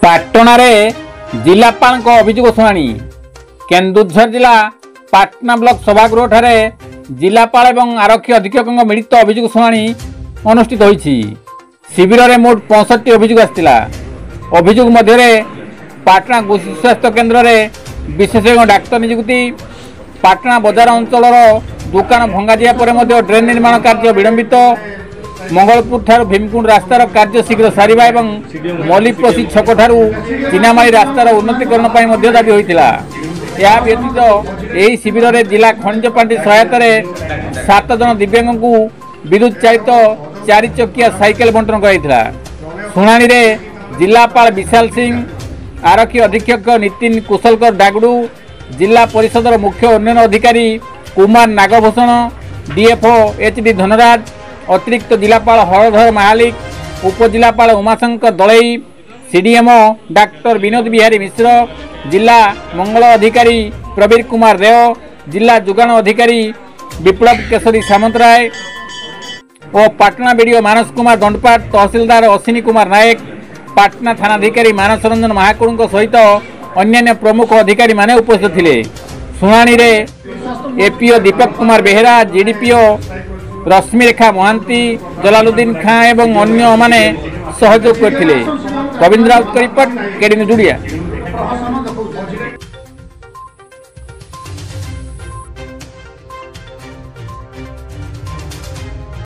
ପାଟଣାରେ ଜିଲ୍ଲାପାଳଙ୍କ ଅଭିଯୋଗ ଶୁଣାଣି। କେନ୍ଦୁଝର ଜିଲ୍ଲା ପାଟନା ବ୍ଲକ ସଭାଗୃହଠାରେ ଜିଲ୍ଲାପାଳ ଏବଂ ଆରକ୍ଷୀ ଅଧୀକ୍ଷକଙ୍କ ମିଳିତ ଅଭିଯୋଗ ଶୁଣାଣି ଅନୁଷ୍ଠିତ ହୋଇଛି। ଶିବିରରେ ମୋଟ 65ଟି ଅଭିଯୋଗ ଆସିଥିଲା। ଅଭିଯୋଗ ମଧ୍ୟରେ ପାଟଣା ଗୋଷ୍ଠୀ ସ୍ୱାସ୍ଥ୍ୟ କେନ୍ଦ୍ରରେ ବିଶେଷଜ୍ଞ ଡାକ୍ତର ନିଯୁକ୍ତି, ପାଟଣା ବଜାର ଅଞ୍ଚଳର ଦୋକାନ ଭଙ୍ଗାଯିବା ପରେ ମଧ୍ୟ ଡ୍ରେନ୍ ନିର୍ମାଣ କାର୍ଯ୍ୟ ବିଳମ୍ବିତ, ମଙ୍ଗଳପୁର ଠାରୁ ଭୀମକୁଣ୍ଡ ରାସ୍ତାର କାର୍ଯ୍ୟ ଶୀଘ୍ର ସାରିବା ଏବଂ ମଲ୍ଲିପସି ଛକ ଠାରୁ ଚିନାମାଳି ରାସ୍ତାର ଉନ୍ନତିକରଣ ପାଇଁ ମଧ୍ୟ ଦାବି ହୋଇଥିଲା। ଏହା ବ୍ୟତୀତ ଏହି ଶିବିରରେ ଜିଲ୍ଲା ଖଣିଜ ପାଣ୍ଠି ସହାୟତାରେ 7 ଜଣ ଦିବ୍ୟାଙ୍ଗଙ୍କୁ ବିଦ୍ୟୁତ୍ ଚାଳିତ 4 ଚକିଆ ସାଇକେଲ ବଣ୍ଟନ କରାଯାଇଥିଲା। ଶୁଣାଣିରେ ଜିଲ୍ଲାପାଳ ବିଶାଲ ସିଂ, ଆରକ୍ଷୀ ଅଧୀକ୍ଷକ ନିତିନ କୁଶଲକର ଡାଗଡୁ, ଜିଲ୍ଲା ପରିଷଦର ମୁଖ୍ୟ ଉନ୍ନୟନ ଅଧିକାରୀ କୁମାର ନାଗଭୂଷଣ, ଡିଏଫ୍ଓ ଏଚ୍.ଡି. ଧନରାଜ, ଅତିରିକ୍ତ ଜିଲ୍ଲାପାଳ ହଳଧର ମାହାଲିକ, ଉପଜିଲ୍ଲାପାଳ ଉମାଶଙ୍କର ଦଳେଇ, ସିଡିଏମ୍ଓ ଡାକ୍ତର ବିନୋଦ ବିହାରୀ ମିଶ୍ର, ଜିଲ୍ଲା ମଙ୍ଗଳ ଅଧିକାରୀ ପ୍ରବୀର କୁମାର ରେଓ, ଜିଲ୍ଲା ଯୋଗାଣ ଅଧିକାରୀ ବିପ୍ଳବ କେଶରୀ ସାମନ୍ତରାୟ ଓ ପାଟଣା ବିଡିଓ ମାନସ କୁମାର ଦଣ୍ଡପାଟ, ତହସିଲଦାର ଅଶ୍ୱିନୀ କୁମାର ନାୟକ, ପାଟଣା ଥାନାଧିକାରୀ ମାନସ ରଞ୍ଜନ ମହାକୁଡ଼ଙ୍କ ସହିତ ଅନ୍ୟାନ୍ୟ ପ୍ରମୁଖ ଅଧିକାରୀମାନେ ଉପସ୍ଥିତ ଥିଲେ। ଶୁଣାଣିରେ ଏପିଓ ଦୀପକ କୁମାର ବେହେରା, ଜିଡିପିଓ ରଶ୍ମିରେଖା ମହାନ୍ତି, ଜଲାଲୁଦ୍ଦିନ ଖାଁ ଏବଂ ଅନ୍ୟମାନେ ସହଯୋଗ କରିଥିଲେ। ଗୋବିନ୍ଦ ରାଉତଙ୍କ ରିପୋର୍ଟ, କେଡି ନ୍ୟୁଜ୍ ଓଡ଼ିଆ।